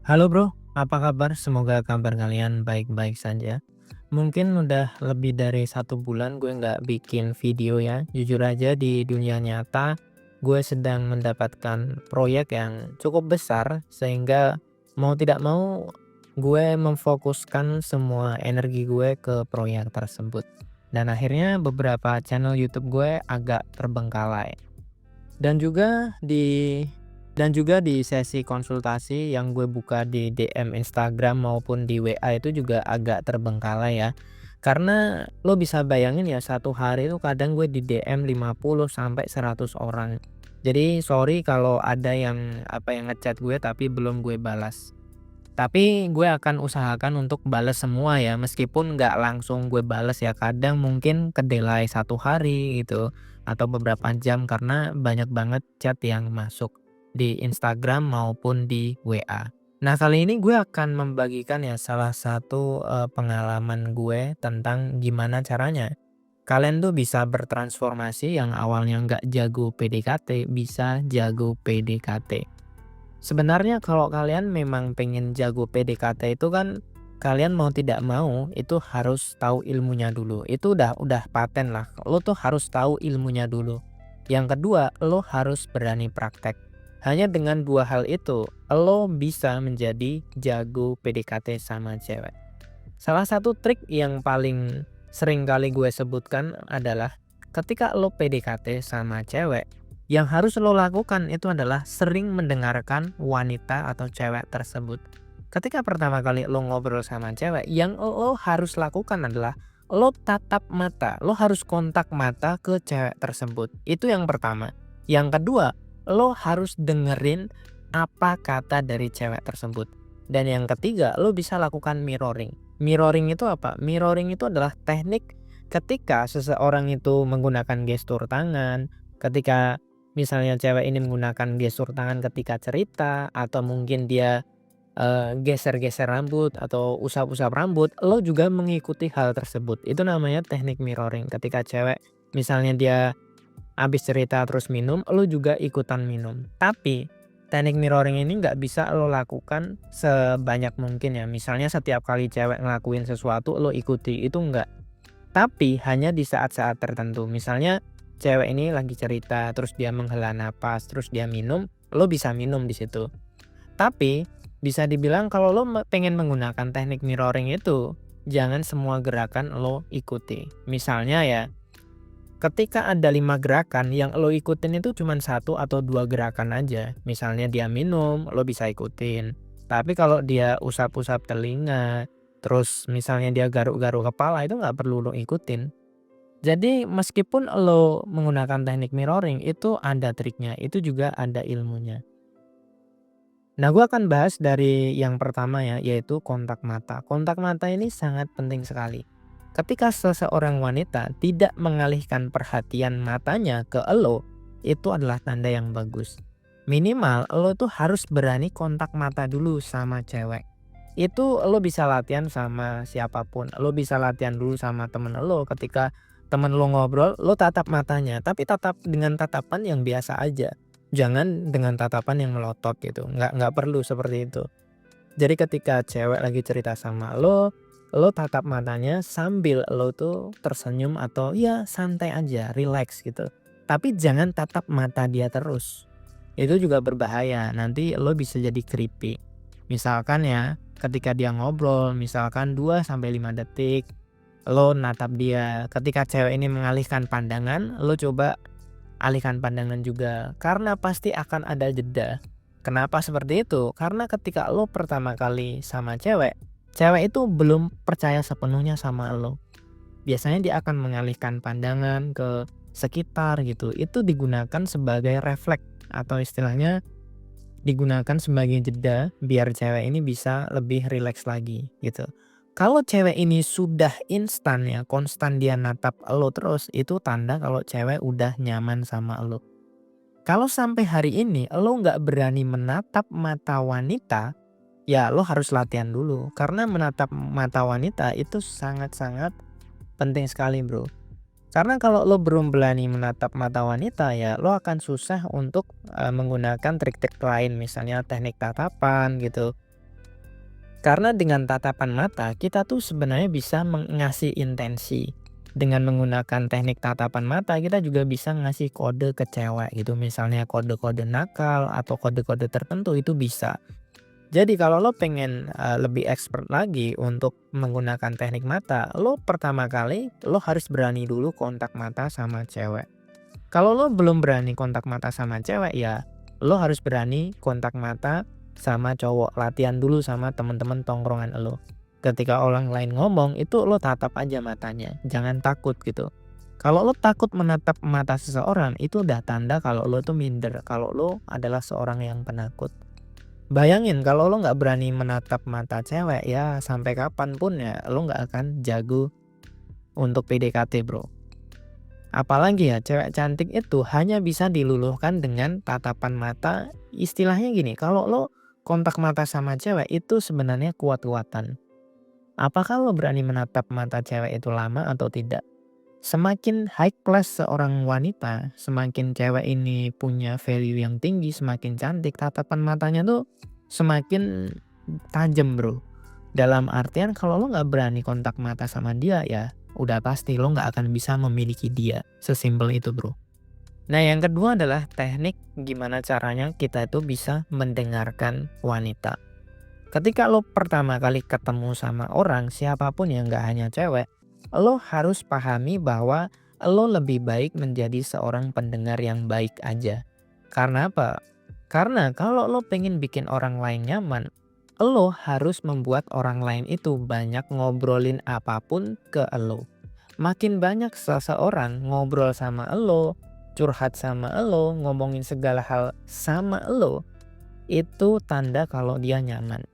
Halo bro, apa kabar? Semoga kabar kalian baik-baik saja. Mungkin udah lebih dari 1 bulan gue nggak bikin video ya. Jujur aja di dunia nyata, gue sedang mendapatkan proyek yang cukup besar sehingga mau tidak mau gue memfokuskan semua energi gue ke proyek tersebut. Dan akhirnya beberapa channel YouTube gue agak terbengkalai. Dan juga di sesi konsultasi yang gue buka di DM Instagram maupun di WA itu juga agak terbengkalai ya. Karena lo bisa bayangin ya, 1 hari itu kadang gue di DM 50 sampai 100 orang. Jadi sorry kalau ada yang yang ngechat gue tapi belum gue balas. Tapi gue akan usahakan untuk balas semua ya, meskipun nggak langsung gue balas ya, kadang mungkin kedelay 1 hari gitu, atau beberapa jam karena banyak banget chat yang masuk di Instagram maupun di WA. Nah kali ini gue akan membagikan ya salah satu pengalaman gue tentang gimana caranya kalian tuh bisa bertransformasi yang awalnya nggak jago PDKT bisa jago PDKT. Sebenarnya kalau kalian memang pengen jago PDKT itu kan kalian mau tidak mau itu harus tahu ilmunya dulu. Itu udah paten lah. Lo tuh harus tahu ilmunya dulu. Yang kedua, lo harus berani praktek. Hanya dengan 2 hal itu, lo bisa menjadi jago PDKT sama cewek. Salah satu trik yang paling sering kali gue sebutkan adalah ketika lo PDKT sama cewek, yang harus lo lakukan itu adalah sering mendengarkan wanita atau cewek tersebut. Ketika pertama kali lo ngobrol sama cewek, yang lo harus lakukan adalah lo tatap mata, lo harus kontak mata ke cewek tersebut. Itu yang pertama. Yang kedua, lo harus dengerin apa kata dari cewek tersebut. Dan yang ketiga, lo bisa lakukan mirroring. Mirroring itu apa? Mirroring itu adalah teknik ketika seseorang itu menggunakan gestur tangan, ketika misalnya cewek ini menggunakan gestur tangan ketika cerita, atau mungkin dia geser-geser rambut atau usap-usap rambut, lo juga mengikuti hal tersebut. Itu namanya teknik mirroring. Ketika cewek misalnya dia habis cerita terus minum, lo juga ikutan minum. Tapi teknik mirroring ini nggak bisa lo lakukan sebanyak mungkin ya. Misalnya setiap kali cewek ngelakuin sesuatu lo ikuti, itu enggak. Tapi hanya di saat-saat tertentu. Misalnya cewek ini lagi cerita terus dia menghela napas terus dia minum, lo bisa minum di situ. Tapi bisa dibilang kalau lo pengen menggunakan teknik mirroring itu, jangan semua gerakan lo ikuti. Misalnya ya, ketika ada 5 gerakan yang lo ikutin itu cuma 1 atau 2 gerakan aja. Misalnya dia minum, lo bisa ikutin. Tapi kalau dia usap-usap telinga, terus misalnya dia garuk-garuk kepala, itu nggak perlu lo ikutin. Jadi meskipun lo menggunakan teknik mirroring, itu ada triknya, itu juga ada ilmunya. Nah, gue akan bahas dari yang pertama ya, yaitu kontak mata. Kontak mata ini sangat penting sekali. Ketika seseorang wanita tidak mengalihkan perhatian matanya ke elo, itu adalah tanda yang bagus. Minimal lo tuh harus berani kontak mata dulu sama cewek. Itu lo bisa latihan sama siapapun. Lo bisa latihan dulu sama temen lo, ketika temen lo ngobrol, lo tatap matanya. Tapi tatap dengan tatapan yang biasa aja. Jangan dengan tatapan yang melotot gitu. Nggak perlu seperti itu. Jadi ketika cewek lagi cerita sama lo tatap matanya sambil lo tuh tersenyum atau ya santai aja, relax gitu. Tapi jangan tatap mata dia terus. Itu juga berbahaya, nanti lo bisa jadi creepy. Misalkan ya, ketika dia ngobrol, misalkan 2 sampai 5 detik, lo natap dia. Ketika cewek ini mengalihkan pandangan, lo coba alihkan pandangan juga. Karena pasti akan ada jeda. Kenapa seperti itu? Karena ketika lo pertama kali sama cewek, cewek itu belum percaya sepenuhnya sama lo. Biasanya dia akan mengalihkan pandangan ke sekitar gitu. Itu digunakan sebagai refleks atau istilahnya digunakan sebagai jeda biar cewek ini bisa lebih rileks lagi gitu. Kalau cewek ini sudah instan ya, konstan dia natap lo terus, itu tanda kalau cewek udah nyaman sama lo. Kalau sampai hari ini lo nggak berani menatap mata wanita, ya lo harus latihan dulu. Karena menatap mata wanita itu sangat-sangat penting sekali bro. Karena kalau lo belum berani menatap mata wanita ya lo akan susah untuk menggunakan trik-trik lain, misalnya teknik tatapan gitu. Karena dengan tatapan mata, kita tuh sebenarnya bisa ngasih intensi. Dengan menggunakan teknik tatapan mata, kita juga bisa ngasih kode ke cewek gitu. Misalnya kode-kode nakal atau kode-kode tertentu itu bisa. Jadi kalau lo pengen lebih expert lagi untuk menggunakan teknik mata, lo pertama kali lo harus berani dulu kontak mata sama cewek. Kalau lo belum berani kontak mata sama cewek, ya lo harus berani kontak mata sama cowok. Latihan dulu sama teman-teman tongkrongan lo. Ketika orang lain ngomong, itu lo tatap aja matanya, jangan takut gitu. Kalau lo takut menatap mata seseorang, itu udah tanda kalau lo tuh minder, kalau lo adalah seorang yang penakut. Bayangin kalau lo nggak berani menatap mata cewek, ya sampai kapanpun ya lo nggak akan jago untuk PDKT, bro. Apalagi ya cewek cantik itu hanya bisa diluluhkan dengan tatapan mata. Istilahnya gini, kalau lo kontak mata sama cewek itu sebenarnya kuat-kuatan. Apakah lo berani menatap mata cewek itu lama atau tidak? Semakin high class seorang wanita, semakin cewek ini punya value yang tinggi, semakin cantik, tatapan matanya tuh semakin tajam, bro. Dalam artian kalau lo nggak berani kontak mata sama dia, ya udah pasti lo nggak akan bisa memiliki dia. Sesimpel itu, bro. Nah, yang kedua adalah teknik gimana caranya kita itu bisa mendengarkan wanita. Ketika lo pertama kali ketemu sama orang, siapapun yang nggak hanya cewek, lo harus pahami bahwa lo lebih baik menjadi seorang pendengar yang baik aja. Karena apa? Karena kalau lo pengen bikin orang lain nyaman, lo harus membuat orang lain itu banyak ngobrolin apapun ke lo. Makin banyak seseorang ngobrol sama lo, curhat sama lo, ngomongin segala hal sama lo, itu tanda kalau dia nyaman.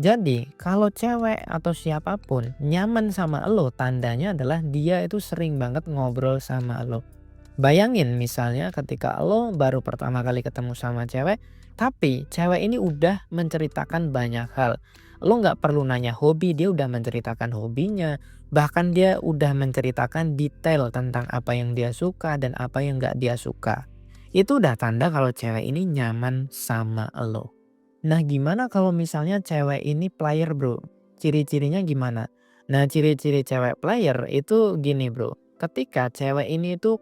Jadi kalau cewek atau siapapun nyaman sama lo, tandanya adalah dia itu sering banget ngobrol sama lo. Bayangin misalnya ketika lo baru pertama kali ketemu sama cewek, tapi cewek ini udah menceritakan banyak hal. Lo nggak perlu nanya hobi, dia udah menceritakan hobinya. Bahkan dia udah menceritakan detail tentang apa yang dia suka dan apa yang nggak dia suka. Itu udah tanda kalau cewek ini nyaman sama lo. Nah, gimana kalau misalnya cewek ini player, bro? Ciri-cirinya gimana? Nah, ciri-ciri cewek player itu gini, bro. Ketika cewek ini tuh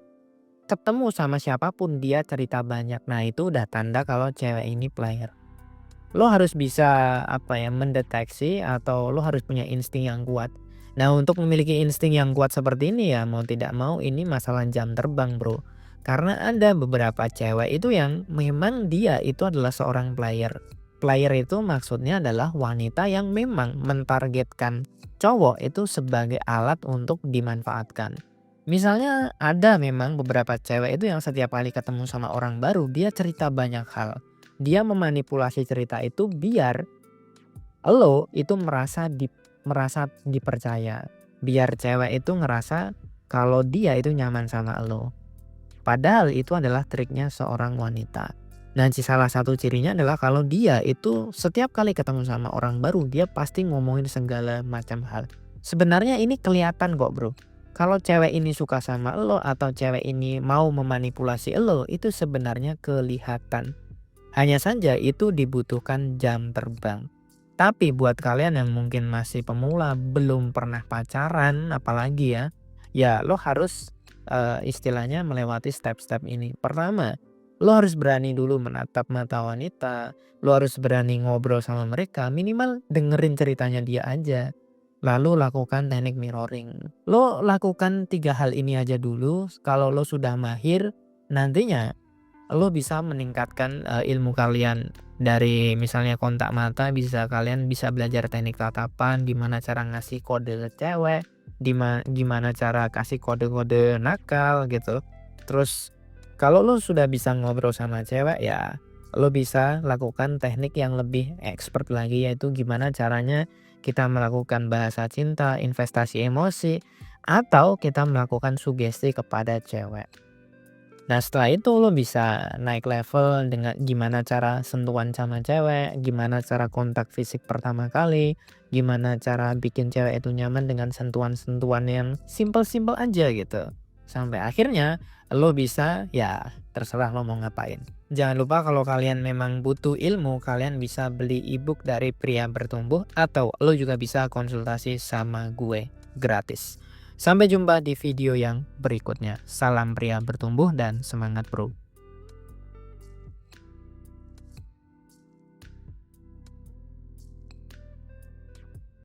ketemu sama siapapun dia cerita banyak. Nah, itu udah tanda kalau cewek ini player. Lo harus bisa mendeteksi atau lo harus punya insting yang kuat. Nah, untuk memiliki insting yang kuat seperti ini ya mau tidak mau ini masalah jam terbang, bro. Karena ada beberapa cewek itu yang memang dia itu adalah seorang player. Player itu maksudnya adalah wanita yang memang mentargetkan cowok itu sebagai alat untuk dimanfaatkan. Misalnya ada memang beberapa cewek itu yang setiap kali ketemu sama orang baru dia cerita banyak hal. Dia memanipulasi cerita itu biar lo itu merasa dipercaya. Biar cewek itu ngerasa kalau dia itu nyaman sama lo. Padahal itu adalah triknya seorang wanita. Nah, salah satu cirinya adalah kalau dia itu setiap kali ketemu sama orang baru, dia pasti ngomongin segala macam hal. Sebenarnya ini kelihatan kok, bro. Kalau cewek ini suka sama lo atau cewek ini mau memanipulasi lo, itu sebenarnya kelihatan. Hanya saja itu dibutuhkan jam terbang. Tapi buat kalian yang mungkin masih pemula, belum pernah pacaran, apalagi ya lo harus istilahnya melewati step-step ini. Pertama, lo harus berani dulu menatap mata wanita, lo harus berani ngobrol sama mereka, minimal dengerin ceritanya dia aja. Lalu lakukan teknik mirroring. Lo lakukan 3 hal ini aja dulu, kalau lo sudah mahir, nantinya lo bisa meningkatkan ilmu kalian. Dari misalnya kontak mata kalian bisa belajar teknik tatapan, gimana cara ngasih kode ke cewek, gimana cara kasih kode-kode nakal gitu. Terus kalau lo sudah bisa ngobrol sama cewek ya lo bisa lakukan teknik yang lebih expert lagi, yaitu gimana caranya kita melakukan bahasa cinta, investasi emosi, atau kita melakukan sugesti kepada cewek. Nah, setelah itu lo bisa naik level dengan gimana cara sentuhan sama cewek, gimana cara kontak fisik pertama kali, gimana cara bikin cewek itu nyaman dengan sentuhan-sentuhan yang simple-simple aja gitu. Sampai akhirnya Lo bisa, ya terserah lo mau ngapain. Jangan lupa kalau kalian memang butuh ilmu, kalian bisa beli ebook dari Pria Bertumbuh atau lo juga bisa konsultasi sama gue gratis. Sampai jumpa di video yang berikutnya. Salam pria bertumbuh dan semangat bro.